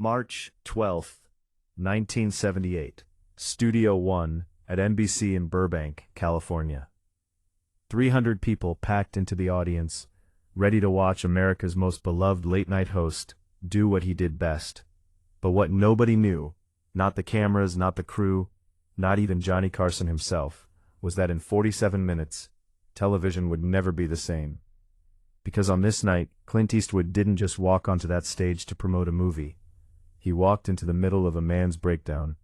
March 12, 1978. Studio One at NBC in Burbank, California. 300 people packed into the audience, ready to watch America's most beloved late-night host do what he did best. But what nobody knew, not the cameras, not the crew, not even Johnny Carson himself, was that in 47 minutes, television would never be the same. Because on this night, Clint Eastwood didn't just walk onto that stage to promote a movie. He walked into the middle of a man's breakdown.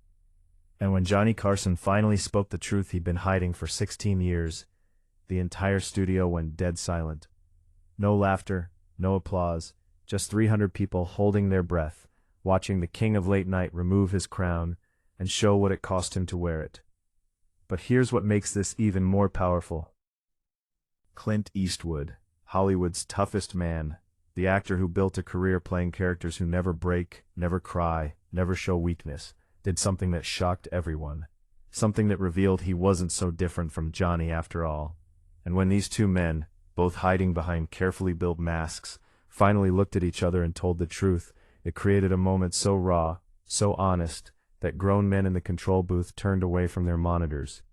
And when Johnny Carson finally spoke the truth he'd been hiding for 16 years, the entire studio went dead silent. No laughter, no applause, just 300 people holding their breath, watching the king of late night remove his crown and show what it cost him to wear it. But here's what makes this even more powerful. Clint Eastwood, Hollywood's toughest man, the actor who built a career playing characters who never break, never cry, never show weakness, did something that shocked everyone. Something that revealed he wasn't so different from Johnny after all. And when these two men, both hiding behind carefully built masks, finally looked at each other and told the truth, it created a moment so raw, so honest, that grown men in the control booth turned away from their monitors.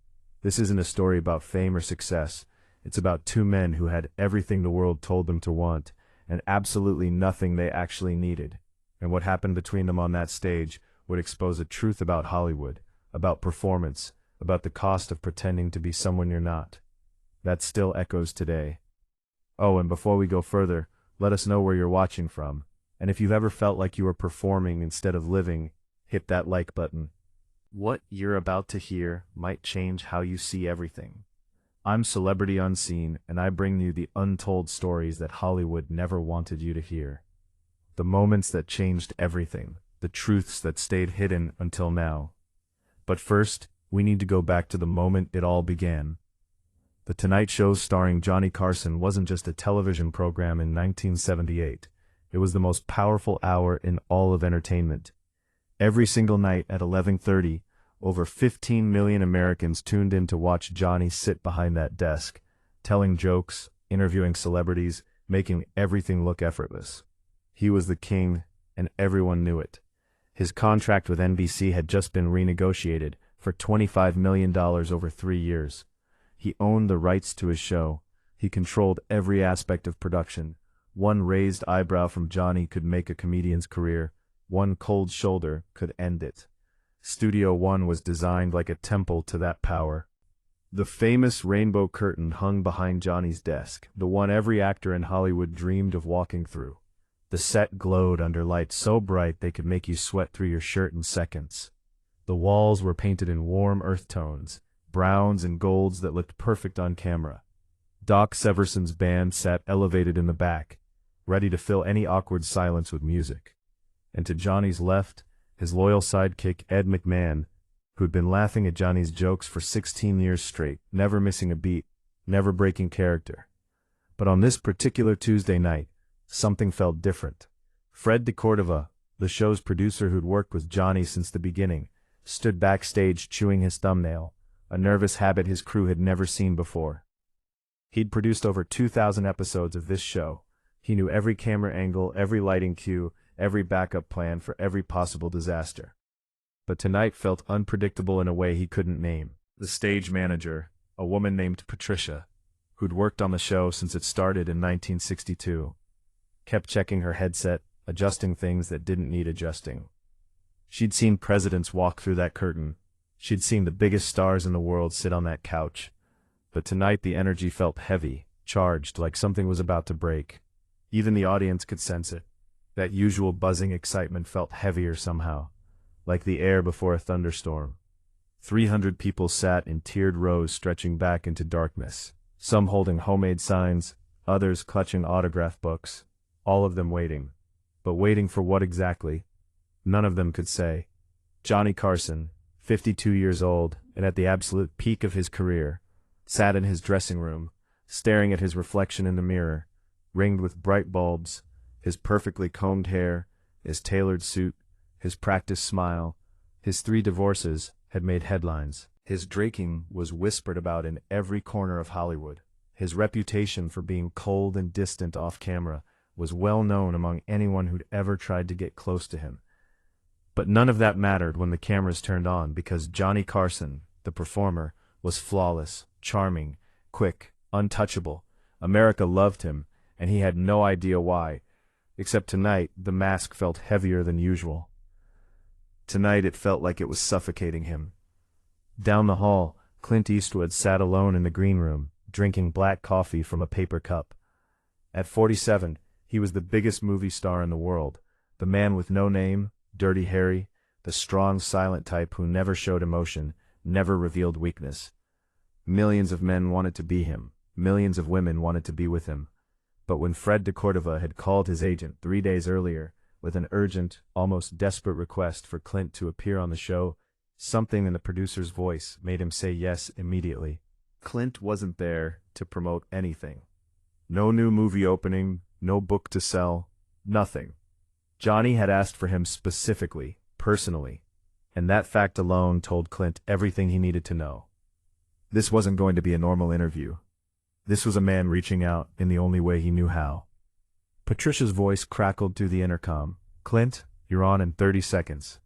This isn't a story about fame or success. It's about two men who had everything the world told them to want, and absolutely nothing they actually needed. And what happened between them on that stage would expose a truth about Hollywood, about performance, about the cost of pretending to be someone you're not. That still echoes today. Oh, and before we go further, let us know where you're watching from. And if you've ever felt like you were performing instead of living, hit that like button. What you're about to hear might change how you see everything. I'm Celebrity Unseen, and I bring you the untold stories that Hollywood never wanted you to hear. The moments that changed everything, the truths that stayed hidden until now. But first, we need to go back to the moment it all began. The Tonight Show starring Johnny Carson wasn't just a television program in 1978. It was the most powerful hour in all of entertainment. Every single night at 11:30, over 15 million Americans tuned in to watch Johnny sit behind that desk, telling jokes, interviewing celebrities, making everything look effortless. He was the king, and everyone knew it. His contract with NBC had just been renegotiated for $25 million over 3 years. He owned the rights to his show. He controlled every aspect of production. One raised eyebrow from Johnny could make a comedian's career. One cold shoulder could end it. Studio One was designed like a temple to that power. The famous rainbow curtain hung behind Johnny's desk, the one every actor in Hollywood dreamed of walking through. The set glowed under lights so bright they could make you sweat through your shirt in seconds. The walls were painted in warm earth tones, browns and golds that looked perfect on camera. Doc Severson's band sat elevated in the back, ready to fill any awkward silence with music. And to Johnny's left, his loyal sidekick Ed McMahon, who'd been laughing at Johnny's jokes for 16 years straight, never missing a beat, never breaking character. But on this particular Tuesday night, something felt different. Fred DeCordova, the show's producer who'd worked with Johnny since the beginning, stood backstage chewing his thumbnail, a nervous habit his crew had never seen before. He'd produced over 2,000 episodes of this show. He knew every camera angle, every lighting cue, every backup plan for every possible disaster. But tonight felt unpredictable in a way he couldn't name. The stage manager, a woman named Patricia, who'd worked on the show since it started in 1962, kept checking her headset, adjusting things that didn't need adjusting. She'd seen presidents walk through that curtain. She'd seen the biggest stars in the world sit on that couch. But tonight the energy felt heavy, charged, like something was about to break. Even the audience could sense it. That usual buzzing excitement felt heavier somehow, like the air before a thunderstorm. 300 people sat in tiered rows stretching back into darkness, some holding homemade signs, others clutching autograph books, all of them waiting. But waiting for what exactly? None of them could say. Johnny Carson, 52 years old and at the absolute peak of his career, sat in his dressing room, staring at his reflection in the mirror, ringed with bright bulbs, his perfectly combed hair, his tailored suit, his practiced smile. His 3 divorces had made headlines. His drinking was whispered about in every corner of Hollywood. His reputation for being cold and distant off camera was well known among anyone who'd ever tried to get close to him. But none of that mattered when the cameras turned on because Johnny Carson, the performer, was flawless, charming, quick, untouchable. America loved him, and he had no idea why. Except tonight, the mask felt heavier than usual. Tonight it felt like it was suffocating him. Down the hall, Clint Eastwood sat alone in the green room, drinking black coffee from a paper cup. At 47, he was the biggest movie star in the world, the man with no name, Dirty Harry, the strong, silent type who never showed emotion, never revealed weakness. Millions of men wanted to be him, millions of women wanted to be with him. But when Fred de Cordova had called his agent 3 days earlier, with an urgent, almost desperate request for Clint to appear on the show, something in the producer's voice made him say yes immediately. Clint wasn't there to promote anything. No new movie opening, no book to sell, nothing. Johnny had asked for him specifically, personally, and that fact alone told Clint everything he needed to know. This wasn't going to be a normal interview. This was a man reaching out in the only way he knew how. Patricia's voice crackled through the intercom. "Clint, you're on in 30 seconds.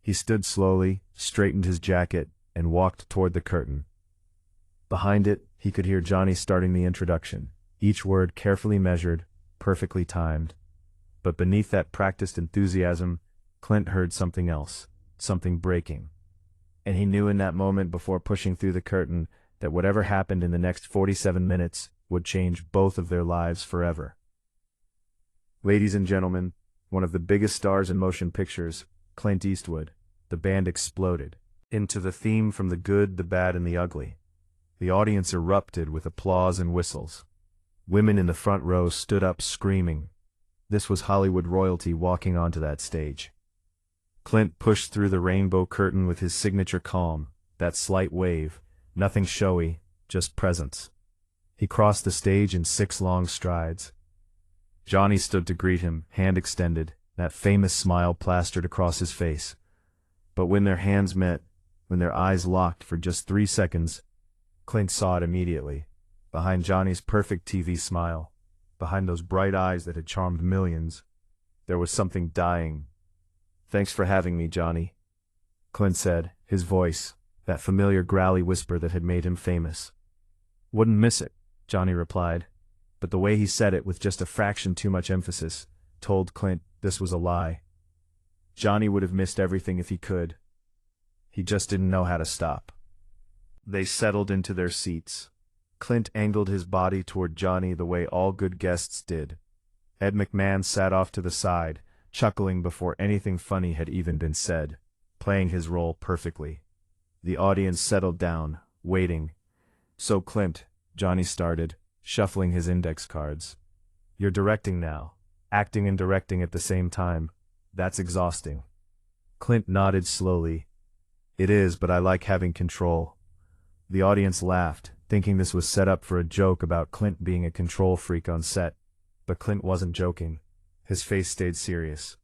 He stood slowly, straightened his jacket, and walked toward the curtain. Behind it, he could hear Johnny starting the introduction, each word carefully measured, perfectly timed. But beneath that practiced enthusiasm, Clint heard something else, something breaking. And he knew in that moment before pushing through the curtain that whatever happened in the next 47 minutes would change both of their lives forever. Ladies and gentlemen, one of the biggest stars in motion pictures, Clint Eastwood. The band exploded into the theme from The Good, the Bad, and the Ugly. The audience erupted with applause and whistles. Women in the front row stood up screaming. This was Hollywood royalty walking onto that stage. Clint pushed through the rainbow curtain with his signature calm, that slight wave, nothing showy, just presence. He crossed the stage in 6 long strides. Johnny stood to greet him, hand extended, that famous smile plastered across his face. But when their hands met, when their eyes locked for just 3 seconds, Clint saw it immediately. Behind Johnny's perfect TV smile, behind those bright eyes that had charmed millions, there was something dying. "Thanks for having me, Johnny," Clint said, his voice, that familiar growly whisper that had made him famous. "Wouldn't miss it," Johnny replied, but the way he said it with just a fraction too much emphasis told Clint this was a lie. Johnny would have missed everything if he could. He just didn't know how to stop. They settled into their seats. Clint angled his body toward Johnny the way all good guests did. Ed McMahon sat off to the side, chuckling before anything funny had even been said, playing his role perfectly. The audience settled down, waiting. "So Clint," Johnny started, shuffling his index cards. "You're directing now, acting and directing at the same time. That's exhausting." Clint nodded slowly. "It is, but I like having control." The audience laughed, thinking this was set up for a joke about Clint being a control freak on set. But Clint wasn't joking. His face stayed serious.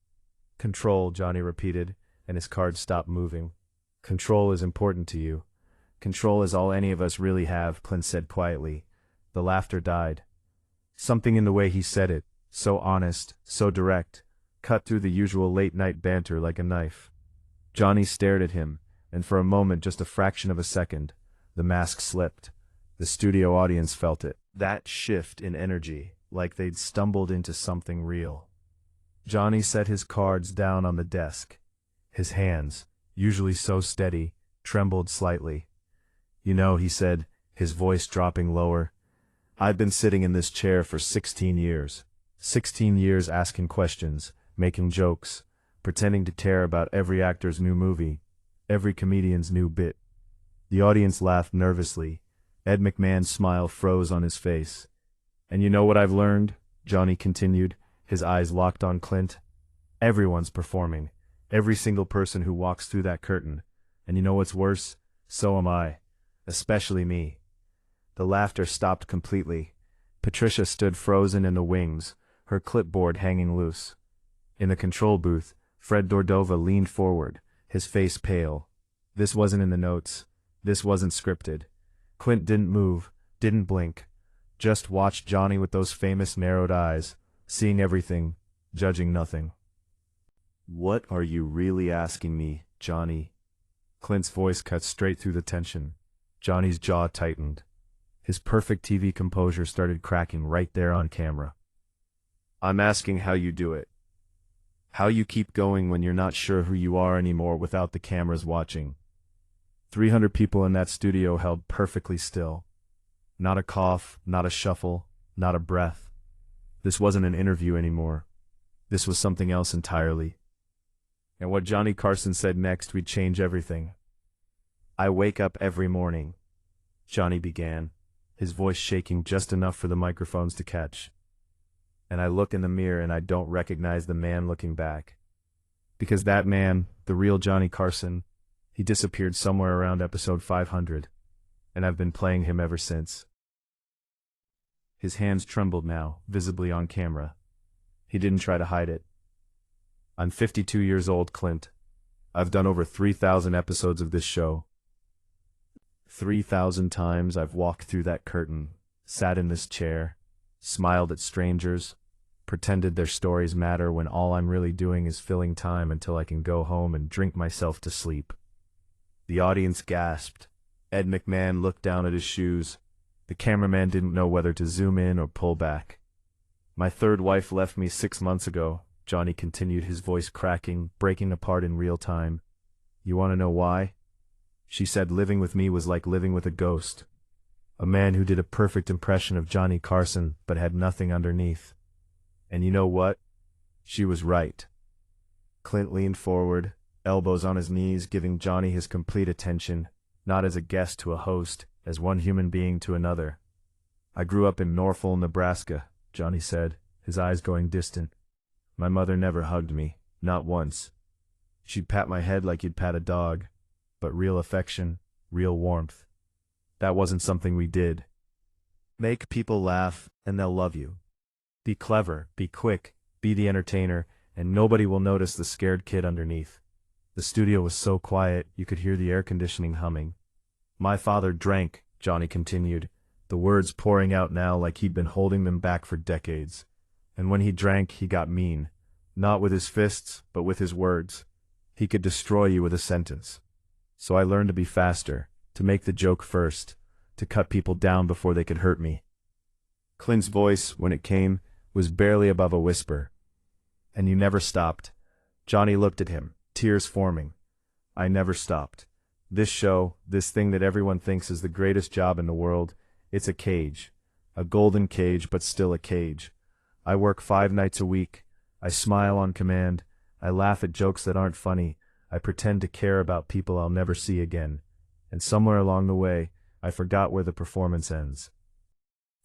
"Control," Johnny repeated, and his cards stopped moving. "Control is important to you." "Control is all any of us really have," Clint said quietly. The laughter died. Something in the way he said it, so honest, so direct, cut through the usual late-night banter like a knife. Johnny stared at him, and for a moment, just a fraction of a second, the mask slipped. The studio audience felt it. That shift in energy, like they'd stumbled into something real. Johnny set his cards down on the desk. His hands, usually so steady, trembled slightly. "You know," he said, his voice dropping lower, "I've been sitting in this chair for 16 years. 16 years asking questions, making jokes, pretending to care about every actor's new movie, every comedian's new bit." The audience laughed nervously. Ed McMahon's smile froze on his face. "And you know what I've learned?" Johnny continued, his eyes locked on Clint. "Everyone's performing. Every single person who walks through that curtain. And you know what's worse? So am I. Especially me." The laughter stopped completely. Patricia stood frozen in the wings, her clipboard hanging loose. In the control booth, Fred Cordova leaned forward, his face pale. This wasn't in the notes. This wasn't scripted. Clint didn't move, didn't blink. Just watched Johnny with those famous narrowed eyes, seeing everything, judging nothing. What are you really asking me, Johnny? Clint's voice cut straight through the tension. Johnny's jaw tightened. His perfect TV composure started cracking right there on camera. I'm asking how you do it. How you keep going when you're not sure who you are anymore without the cameras watching. 300 people in that studio held perfectly still. Not a cough, not a shuffle, not a breath. This wasn't an interview anymore. This was something else entirely. And what Johnny Carson said next would change everything. I wake up every morning, Johnny began, his voice shaking just enough for the microphones to catch. And I look in the mirror and I don't recognize the man looking back. Because that man, the real Johnny Carson, he disappeared somewhere around episode 500, and I've been playing him ever since. His hands trembled now, visibly on camera. He didn't try to hide it. I'm 52 years old, Clint. I've done over 3,000 episodes of this show. 3,000 times I've walked through that curtain, sat in this chair, smiled at strangers, pretended their stories matter when all I'm really doing is filling time until I can go home and drink myself to sleep. The audience gasped. Ed McMahon looked down at his shoes. The cameraman didn't know whether to zoom in or pull back. My third wife left me 6 months ago, Johnny continued, his voice cracking, breaking apart in real time. You want to know why? She said living with me was like living with a ghost. A man who did a perfect impression of Johnny Carson but had nothing underneath. And you know what? She was right. Clint leaned forward, elbows on his knees, giving Johnny his complete attention, not as a guest to a host, as one human being to another. I grew up in Norfolk, Nebraska, Johnny said, his eyes going distant. My mother never hugged me, not once. She'd pat my head like you'd pat a dog, but real affection, real warmth. That wasn't something we did. Make people laugh, and they'll love you. Be clever, be quick, be the entertainer, and nobody will notice the scared kid underneath. The studio was so quiet, you could hear the air conditioning humming. My father drank, Johnny continued, the words pouring out now like he'd been holding them back for decades. And when he drank, he got mean. Not with his fists, but with his words. He could destroy you with a sentence. So I learned to be faster, to make the joke first, to cut people down before they could hurt me. Clint's voice, when it came, was barely above a whisper. And you never stopped. Johnny looked at him, tears forming. I never stopped. This show, this thing that everyone thinks is the greatest job in the world, it's a cage. A golden cage, but still a cage. I work 5 nights a week. I smile on command. I laugh at jokes that aren't funny. I pretend to care about people I'll never see again. And somewhere along the way, I forgot where the performance ends.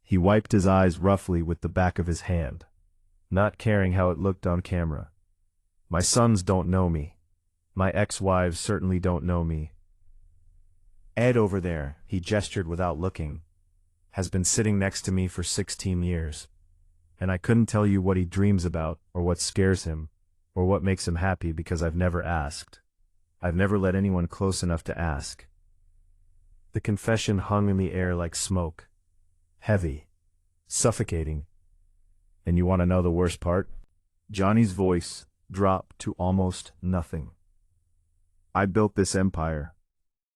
He wiped his eyes roughly with the back of his hand, not caring how it looked on camera. My sons don't know me. My ex-wives certainly don't know me. Ed over there, he gestured without looking, has been sitting next to me for 16 years. And I couldn't tell you what he dreams about, or what scares him, or what makes him happy because I've never asked. I've never let anyone close enough to ask. The confession hung in the air like smoke. Heavy. Suffocating. And you want to know the worst part? Johnny's voice dropped to almost nothing. I built this empire.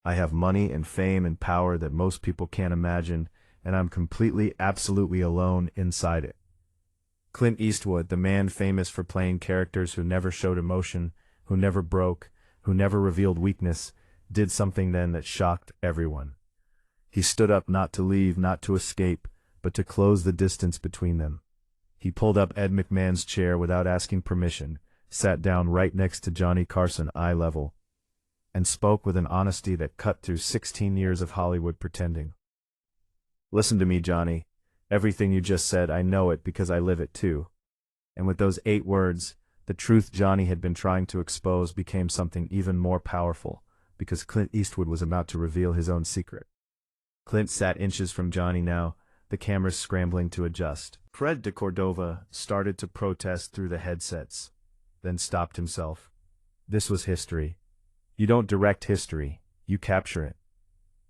I have money and fame and power that most people can't imagine, and I'm completely, absolutely alone inside it. Clint Eastwood, the man famous for playing characters who never showed emotion, who never broke, who never revealed weakness, did something then that shocked everyone. He stood up not to leave, not to escape, but to close the distance between them. He pulled up Ed McMahon's chair without asking permission, sat down right next to Johnny Carson eye level, and spoke with an honesty that cut through 16 years of Hollywood pretending. Listen to me, Johnny. Everything you just said, I know it because I live it too. And with those 8 words, the truth Johnny had been trying to expose became something even more powerful, because Clint Eastwood was about to reveal his own secret. Clint sat inches from Johnny now, the cameras scrambling to adjust. Fred de Cordova started to protest through the headsets, then stopped himself. This was history. You don't direct history, you capture it.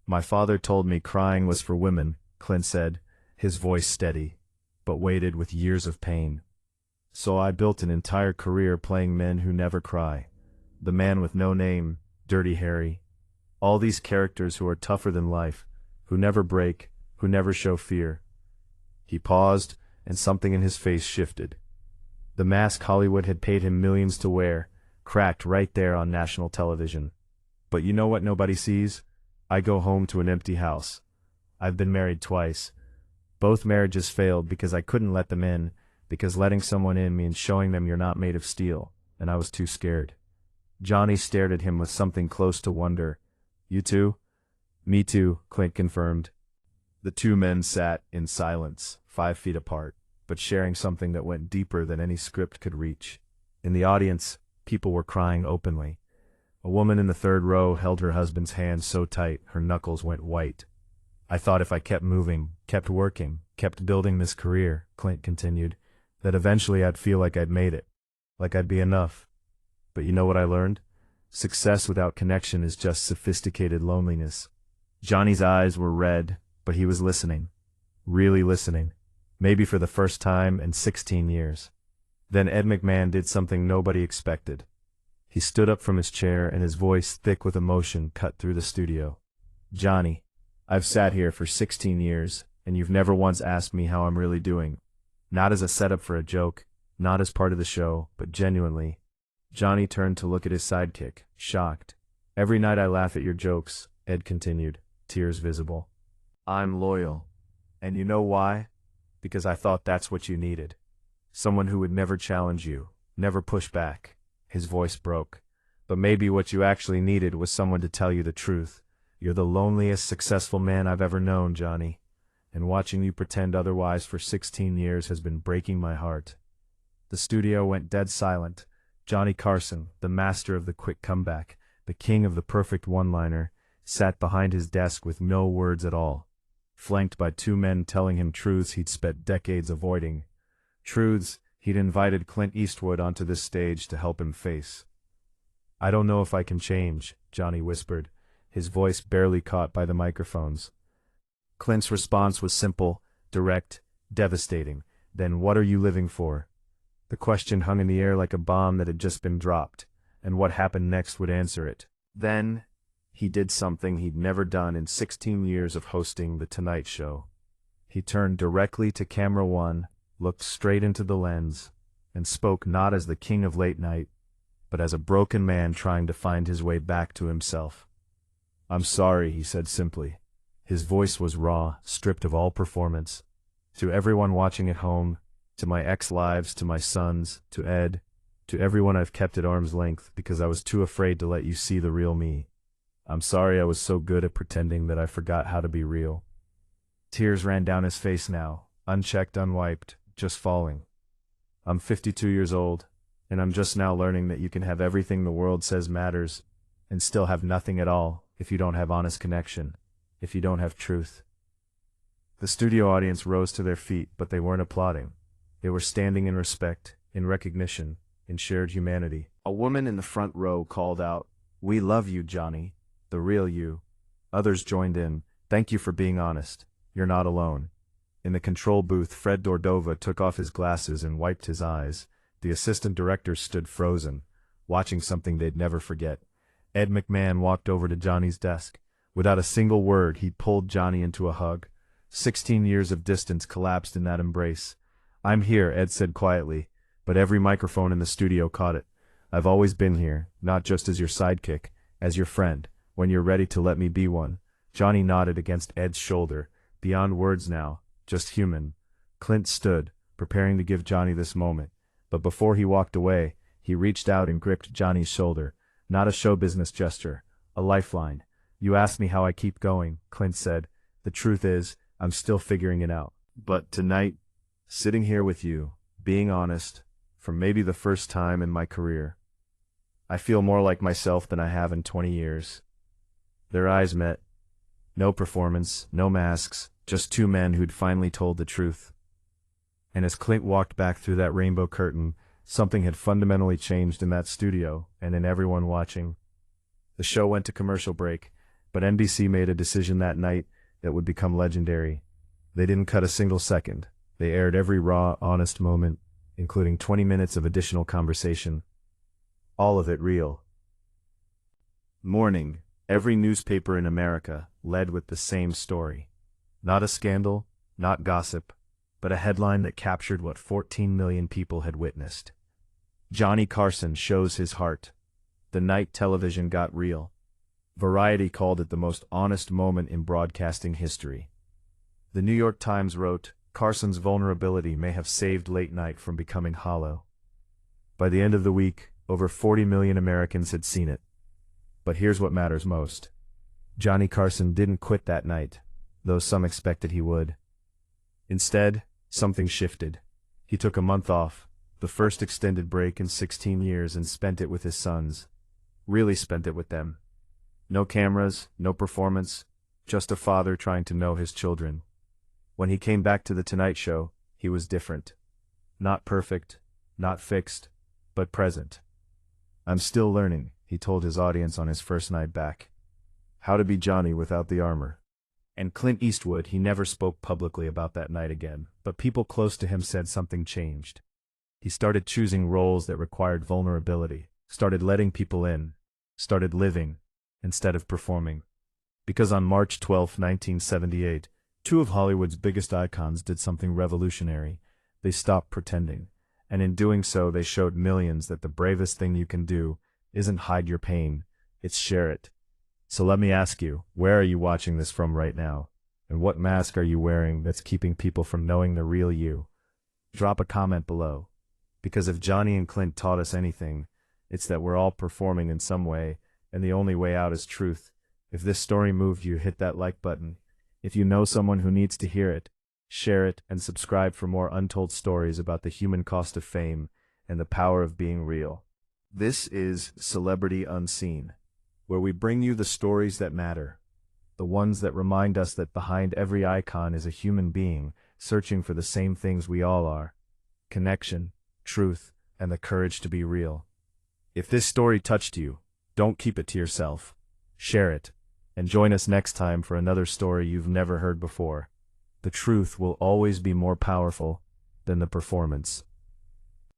My father told me crying was for women, Clint said, his voice steady, but weighted with years of pain. So I built an entire career playing men who never cry. The man with no name, Dirty Harry. All these characters who are tougher than life, who never break, who never show fear. He paused, and something in his face shifted. The mask Hollywood had paid him millions to wear, cracked right there on national television. But you know what nobody sees? I go home to an empty house. I've been married twice. Both marriages failed because I couldn't let them in, because letting someone in means showing them you're not made of steel, and I was too scared. Johnny stared at him with something close to wonder. You too? Me too, Clint confirmed. The two men sat in silence, 5 feet apart, but sharing something that went deeper than any script could reach. In the audience, people were crying openly. A woman in the third row held her husband's hand so tight her knuckles went white. I thought if I kept moving, kept working, kept building this career, Clint continued, that eventually I'd feel like I'd made it, like I'd be enough. But you know what I learned? Success without connection is just sophisticated loneliness. Johnny's eyes were red, but he was listening. Really listening. Maybe for the first time in 16 years. Then Ed McMahon did something nobody expected. He stood up from his chair and his voice, thick with emotion, cut through the studio. Johnny, I've sat here for 16 years, and you've never once asked me how I'm really doing. Not as a setup for a joke, not as part of the show, but genuinely. Johnny turned to look at his sidekick, shocked. Every night I laugh at your jokes, Ed continued, tears visible. I'm loyal. And you know why? Because I thought that's what you needed. Someone who would never challenge you, never push back. His voice broke. But maybe what you actually needed was someone to tell you the truth. You're the loneliest successful man I've ever known, Johnny. And watching you pretend otherwise for 16 years has been breaking my heart. The studio went dead silent. Johnny Carson, the master of the quick comeback, the king of the perfect one-liner, sat behind his desk with no words at all, flanked by two men telling him truths he'd spent decades avoiding. Truths he'd invited Clint Eastwood onto this stage to help him face. I don't know if I can change, Johnny whispered, his voice barely caught by the microphones. Clint's response was simple, direct, devastating. Then what are you living for? The question hung in the air like a bomb that had just been dropped, and what happened next would answer it. Then he did something he'd never done in 16 years of hosting The Tonight Show. He turned directly to camera one, looked straight into the lens, and spoke not as the king of late night, but as a broken man trying to find his way back to himself. I'm sorry, he said simply. His voice was raw, stripped of all performance. To everyone watching at home, to my ex-lives, to my sons, to Ed, to everyone I've kept at arm's length because I was too afraid to let you see the real me. I'm sorry I was so good at pretending that I forgot how to be real. Tears ran down his face now, unchecked, unwiped, just falling. I'm 52 years old, and I'm just now learning that you can have everything the world says matters, and still have nothing at all if you don't have honest connection, if you don't have truth. The studio audience rose to their feet, but they weren't applauding. They were standing in respect, in recognition, in shared humanity. A woman in the front row called out, "We love you, Johnny, the real you." Others joined in, "Thank you for being honest. You're not alone." In the control booth, Fred Dordova took off his glasses and wiped his eyes. The assistant directors stood frozen, watching something they'd never forget. Ed McMahon walked over to Johnny's desk. Without a single word, he pulled Johnny into a hug. 16 years of distance collapsed in that embrace. "I'm here," Ed said quietly, but every microphone in the studio caught it. "I've always been here, not just as your sidekick, as your friend, when you're ready to let me be one." Johnny nodded against Ed's shoulder, beyond words now, just human. Clint stood, preparing to give Johnny this moment, but before he walked away, he reached out and gripped Johnny's shoulder. Not a show business gesture, a lifeline. "You asked me how I keep going," Clint said. "The truth is, I'm still figuring it out. But tonight, sitting here with you, being honest, for maybe the first time in my career, I feel more like myself than I have in 20 years. Their eyes met. No performance, no masks, just two men who'd finally told the truth. And as Clint walked back through that rainbow curtain, something had fundamentally changed in that studio and in everyone watching. The show went to commercial break, but NBC made a decision that night that would become legendary. They didn't cut a single second. They aired every raw, honest moment including 20 minutes of additional conversation. All of it real. Morning, every newspaper in America led with the same story. Not a scandal, not gossip, but a headline that captured what 14 million people had witnessed. Johnny Carson shows his heart. The night television got real. Variety called it the most honest moment in broadcasting history. The New York Times wrote, Carson's vulnerability may have saved late night from becoming hollow. By the end of the week, over 40 million Americans had seen it. But here's what matters most. Johnny Carson didn't quit that night, though some expected he would. Instead, something shifted. He took a month off, the first extended break in 16 years, and spent it with his sons. Really spent it with them. No cameras, no performance, just a father trying to know his children. When he came back to The Tonight Show, he was different. Not perfect, not fixed, but present. I'm still learning, he told his audience on his first night back. How to be Johnny without the armor. And Clint Eastwood, he never spoke publicly about that night again, but people close to him said something changed. He started choosing roles that required vulnerability, started letting people in, started living, instead of performing. Because on March 12, 1978, two of Hollywood's biggest icons did something revolutionary. They stopped pretending, and in doing so they showed millions that the bravest thing you can do isn't hide your pain, it's share it. So let me ask you, where are you watching this from right now? And what mask are you wearing that's keeping people from knowing the real you? Drop a comment below. Because if Johnny and Clint taught us anything, it's that we're all performing in some way, and the only way out is truth. If this story moved you, hit that like button. If you know someone who needs to hear it, share it and subscribe for more untold stories about the human cost of fame and the power of being real. This is Celebrity Unseen, where we bring you the stories that matter, the ones that remind us that behind every icon is a human being searching for the same things we all are: connection, truth, and the courage to be real. If this story touched you, don't keep it to yourself. Share it, and join us next time for another story you've never heard before. The truth will always be more powerful than the performance.